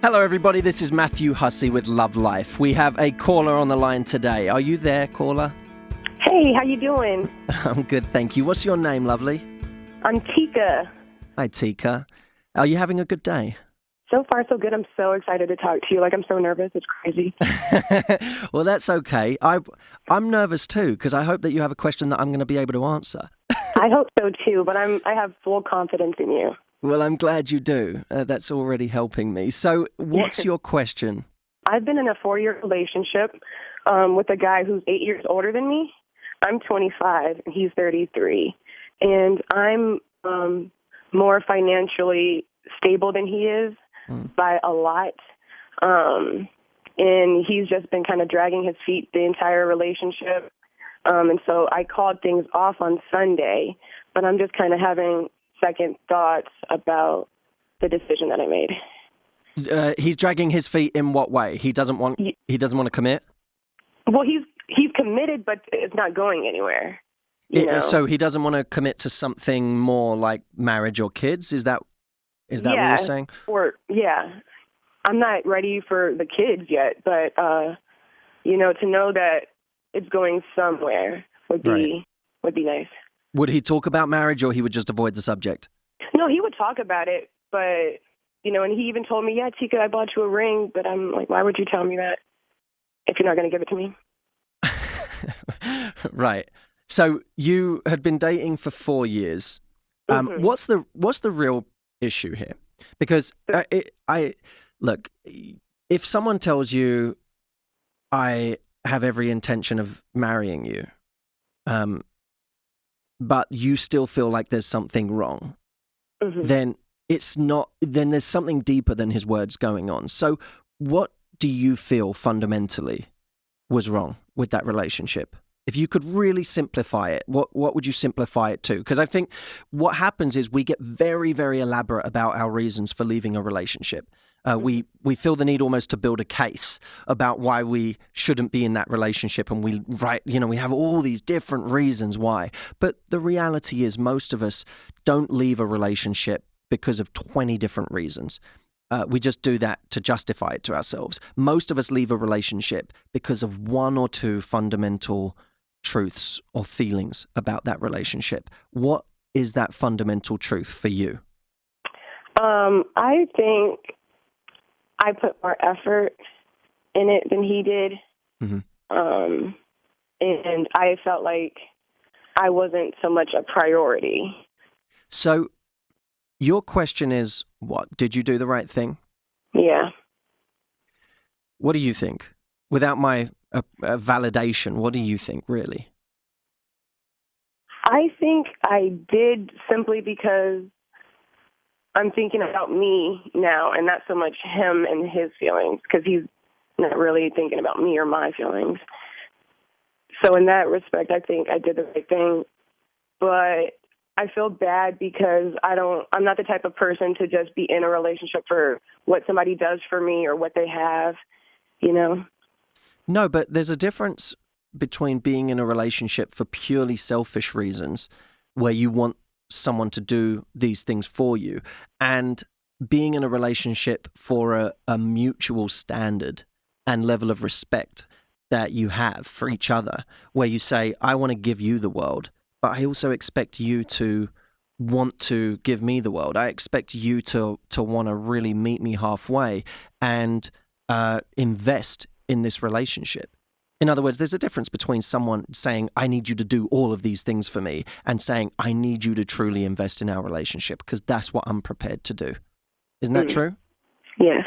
Hello everybody, this is Matthew Hussey with LOVELife. We have a caller on the line today. Are you there, caller? Hey, how you doing? I'm good, thank you. What's your name, lovely? I'm Tika. Hi, Tika. Are you having a good day? So far, so good. I'm so excited to talk to you. I'm so nervous. It's crazy. Well, that's okay. I'm nervous too, because I hope that you have a question that I'm going to be able to answer. I hope so too, but I have full confidence in you. Well, I'm glad you do. That's already helping me. So what's your question? I've been in a 4-year relationship with a guy who's 8 years older than me. I'm 25, and he's 33. And I'm more financially stable than he is by a lot. And he's just been kind of dragging his feet the entire relationship. And so I called things off on Sunday, but I'm just kind of having second thoughts about the decision that I made. He's dragging his feet in what way? He doesn't want to commit? Well, he's committed, but it's not going anywhere. You know? So he doesn't want to commit to something more like marriage or kids? Is that what you're saying? I'm not ready for the kids yet, but to know that it's going somewhere would be nice. Would he talk about marriage, or he would just avoid the subject? No, he would talk about it, but, and he even told me, yeah, Tika, I bought you a ring, but I'm like, why would you tell me that if you're not going to give it to me? Right. So you had been dating for 4 years. What's the real issue here? Because look, if someone tells you, I have every intention of marrying you, but you still feel like there's something wrong, then there's something deeper than his words going on. So what do you feel fundamentally was wrong with that relationship? If you could really simplify it, what would you simplify it to? Because I think what happens is we get very, very elaborate about our reasons for leaving a relationship. We feel the need almost to build a case about why we shouldn't be in that relationship, and we have all these different reasons why. But the reality is most of us don't leave a relationship because of 20 different reasons. We just do that to justify it to ourselves. Most of us leave a relationship because of one or two fundamental truths or feelings about that relationship. What is that fundamental truth for you? I think I put more effort in it than he did. And I felt like I wasn't so much a priority. So your question is, what? Did you do the right thing? Yeah. What do you think? Without my validation, what do you think, really? I think I did, simply because I'm thinking about me now and not so much him and his feelings, because he's not really thinking about me or my feelings. So in that respect, I think I did the right thing. But I feel bad because I'm not the type of person to just be in a relationship for what somebody does for me or what they have, No, but there's a difference between being in a relationship for purely selfish reasons, where you want someone to do these things for you, and being in a relationship for a mutual standard and level of respect that you have for each other, where you say, I want to give you the world, but I also expect you to want to give me the world. I expect you to want to really meet me halfway and invest in this relationship. In other words, there's a difference between someone saying, I need you to do all of these things for me, and saying, I need you to truly invest in our relationship, because that's what I'm prepared to do. Isn't that true? Yes.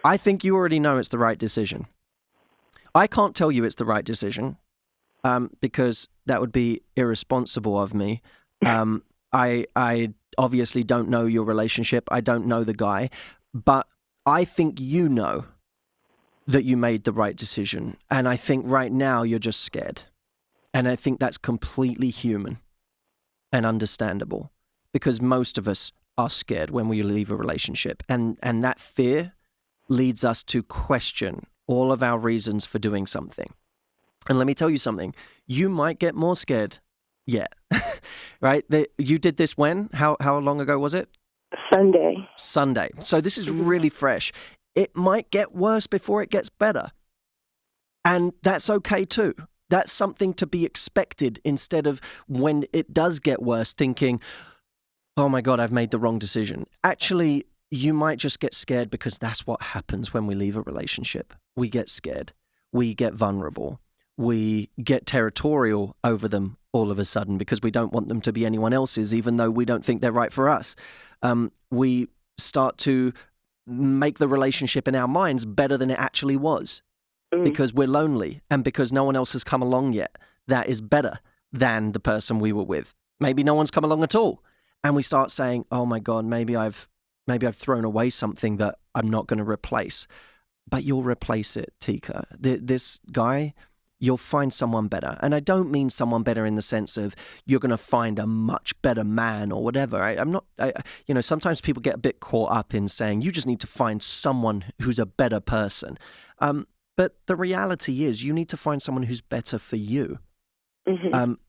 I think you already know it's the right decision. I can't tell you it's the right decision because that would be irresponsible of me. I obviously don't know your relationship. I don't know the guy. But I think you know that you made the right decision. And I think right now you're just scared. And I think that's completely human and understandable, because most of us are scared when we leave a relationship. And that fear leads us to question all of our reasons for doing something. And let me tell you something, you might get more scared yet, right? You did this when? How long ago was it? Sunday. So this is really fresh. it might get worse before it gets better. And that's okay too. That's something to be expected, instead of when it does get worse thinking, oh my God, I've made the wrong decision. Actually, you might just get scared, because that's what happens when we leave a relationship. We get scared. We get vulnerable. We get territorial over them all of a sudden, because we don't want them to be anyone else's, even though we don't think they're right for us. We start to make the relationship in our minds better than it actually was, because we're lonely and because no one else has come along yet that is better than the person we were with. Maybe no one's come along at all. And we start saying, oh my God, maybe I've thrown away something that I'm not going to replace. But you'll replace it, Tika. This guy, you'll find someone better. And I don't mean someone better in the sense of you're going to find a much better man or whatever. Sometimes people get a bit caught up in saying you just need to find someone who's a better person. But the reality is you need to find someone who's better for you.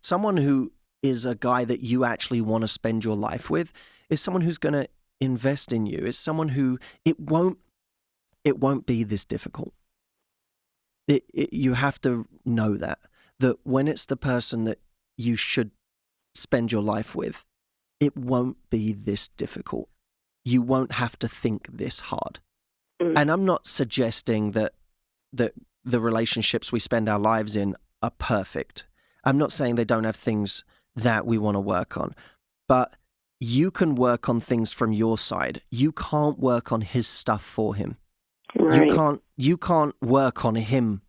Someone who is a guy that you actually want to spend your life with, is someone who's going to invest in you. Is someone who it won't be this difficult. You have to know that when it's the person that you should spend your life with, it won't be this difficult. You won't have to think this hard. And I'm not suggesting that the relationships we spend our lives in are perfect. I'm not saying they don't have things that we want to work on, but you can work on things from your side. You can't work on his stuff for him. Right. You can't work on him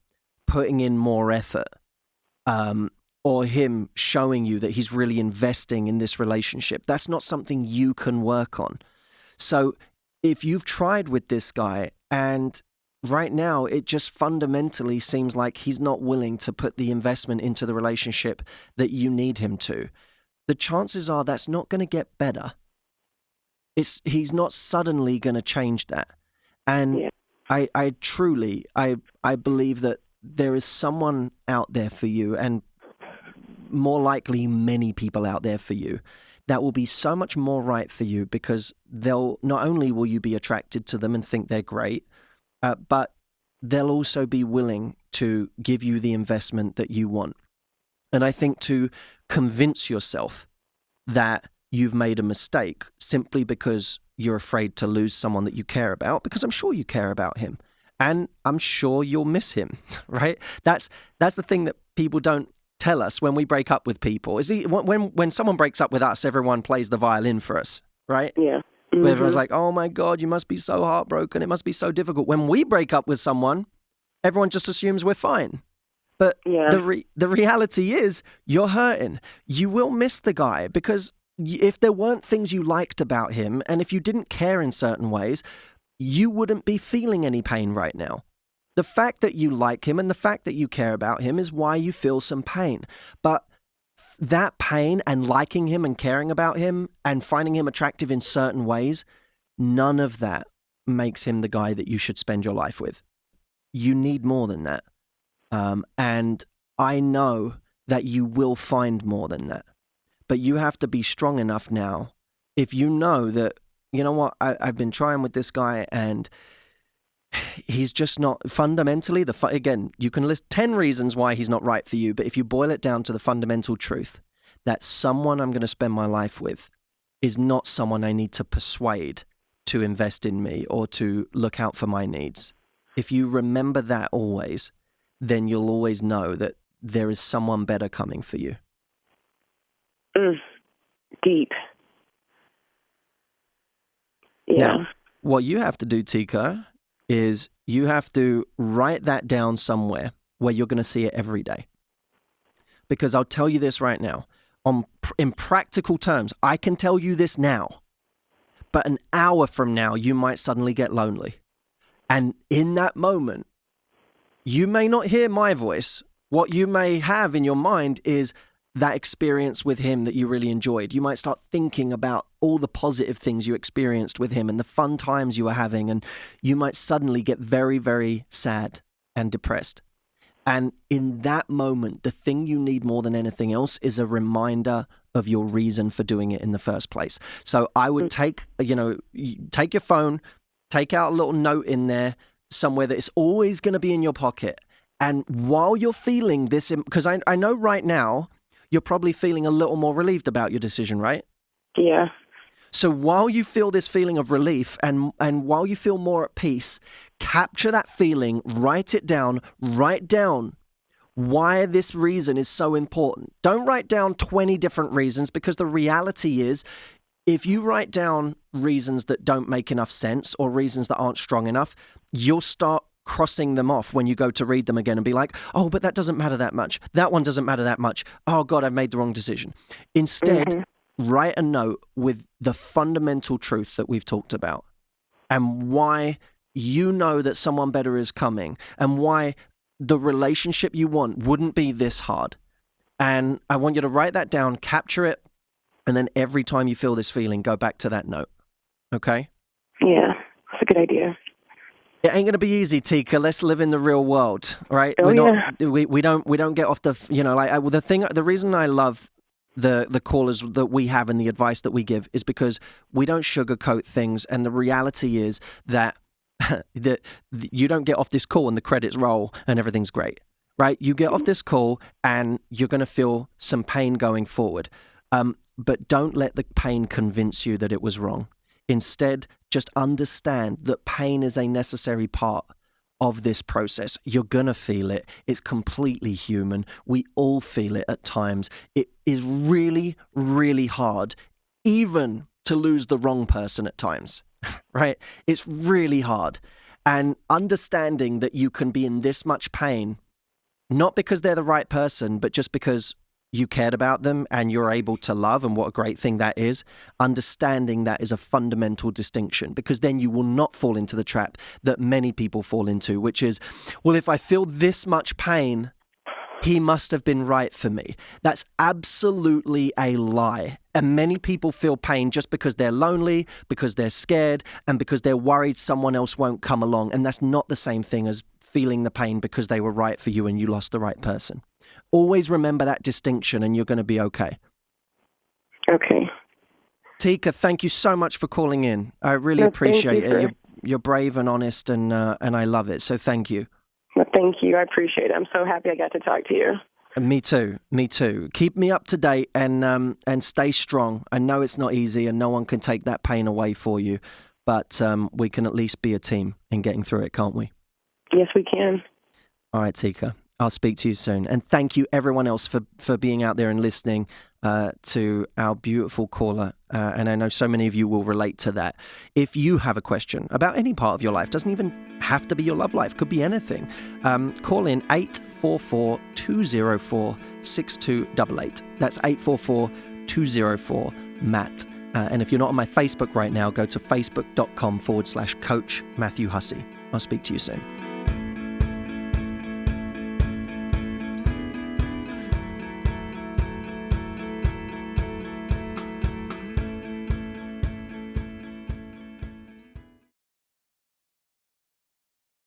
putting in more effort, or him showing you that he's really investing in this relationship. That's not something you can work on. So if you've tried with this guy and right now it just fundamentally seems like he's not willing to put the investment into the relationship that you need him to, the chances are that's not going to get better. He's not suddenly going to change that. And I truly believe that there is someone out there for you, and more likely many people out there for you, that will be so much more right for you, because not only will you be attracted to them and think they're great, but they'll also be willing to give you the investment that you want. And I think to convince yourself that you've made a mistake simply because you're afraid to lose someone that you care about, because I'm sure you care about him and I'm sure you'll miss him, right? That's the thing that people don't tell us when we break up with people. When someone breaks up with us, everyone plays the violin for us, right? Yeah. Mm-hmm. Everyone's like, oh my God, you must be so heartbroken. It must be so difficult. When we break up with someone, everyone just assumes we're fine. But the reality is you're hurting. You will miss the guy, because if there weren't things you liked about him, and if you didn't care in certain ways, you wouldn't be feeling any pain right now. The fact that you like him and the fact that you care about him is why you feel some pain. But that pain and liking him and caring about him and finding him attractive in certain ways, none of that makes him the guy that you should spend your life with. You need more than that. And I know that you will find more than that. But you have to be strong enough now. If you know that, you know what, I've been trying with this guy and he's just not fundamentally, again, you can list 10 reasons why he's not right for you, but if you boil it down to the fundamental truth that someone I'm going to spend my life with is not someone I need to persuade to invest in me or to look out for my needs. If you remember that always, then you'll always know that there is someone better coming for you. Deep. Yeah. Now, what you have to do, Tika, is you have to write that down somewhere where you're going to see it every day. Because I'll tell you this right now, in practical terms, I can tell you this now, but an hour from now, you might suddenly get lonely. And in that moment, you may not hear my voice. What you may have in your mind is that experience with him that you really enjoyed. You might start thinking about all the positive things you experienced with him and the fun times you were having, and you might suddenly get very, very sad and depressed. And in that moment, the thing you need more than anything else is a reminder of your reason for doing it in the first place. So I would take your phone, Take out a little note in there somewhere that it's always going to be in your pocket. And while you're feeling this, because I know right now you're probably feeling a little more relieved about your decision, right? Yeah. So while you feel this feeling of relief and while you feel more at peace, capture that feeling, write down why this reason is so important. Don't write down 20 different reasons, because the reality is, if you write down reasons that don't make enough sense or reasons that aren't strong enough, you'll start crossing them off when you go to read them again and be like, oh, but that doesn't matter that much. That one doesn't matter that much. Oh, God, I've made the wrong decision. Instead, write a note with the fundamental truth that we've talked about and why you know that someone better is coming and why the relationship you want wouldn't be this hard. And I want you to write that down, capture it, and then every time you feel this feeling, go back to that note. Okay? Yeah, that's a good idea. It ain't gonna be easy, Tika. Let's live in the real world, right? Oh, we don't get off the the reason I love the callers that we have and the advice that we give is because we don't sugarcoat things, and the reality is that you don't get off this call and the credits roll and everything's great, right? You get off this call and you're gonna feel some pain going forward, but don't let the pain convince you that it was wrong. Instead, just understand that pain is a necessary part of this process. You're going to feel it. It's completely human. We all feel it at times. It is really, really hard, even to lose the wrong person at times, right? It's really hard. And understanding that you can be in this much pain, not because they're the right person, but just because you cared about them and you're able to love, and what a great thing that is. Understanding that is a fundamental distinction, because then you will not fall into the trap that many people fall into, which is, well, if I feel this much pain, he must have been right for me. That's absolutely a lie. And many people feel pain just because they're lonely, because they're scared, and because they're worried someone else won't come along. And that's not the same thing as feeling the pain because they were right for you and you lost the right person. Always remember that distinction and you're going to be okay. Okay. Tika, thank you so much for calling in. I really appreciate it. You're brave and honest, and I love it. So thank you. Well, thank you. I appreciate it. I'm so happy I got to talk to you. Me too. Me too. Keep me up to date and stay strong. I know it's not easy and no one can take that pain away for you, but we can at least be a team in getting through it, can't we? Yes, we can. All right, Tika. I'll speak to you soon. And thank you everyone else for being out there and listening to our beautiful caller. And I know so many of you will relate to that. If you have a question about any part of your life, doesn't even have to be your love life, could be anything, call in 844-204-6288. That's 844-204-MATT. And if you're not on my Facebook right now, go to facebook.com/Coach Matthew Hussey. I'll speak to you soon.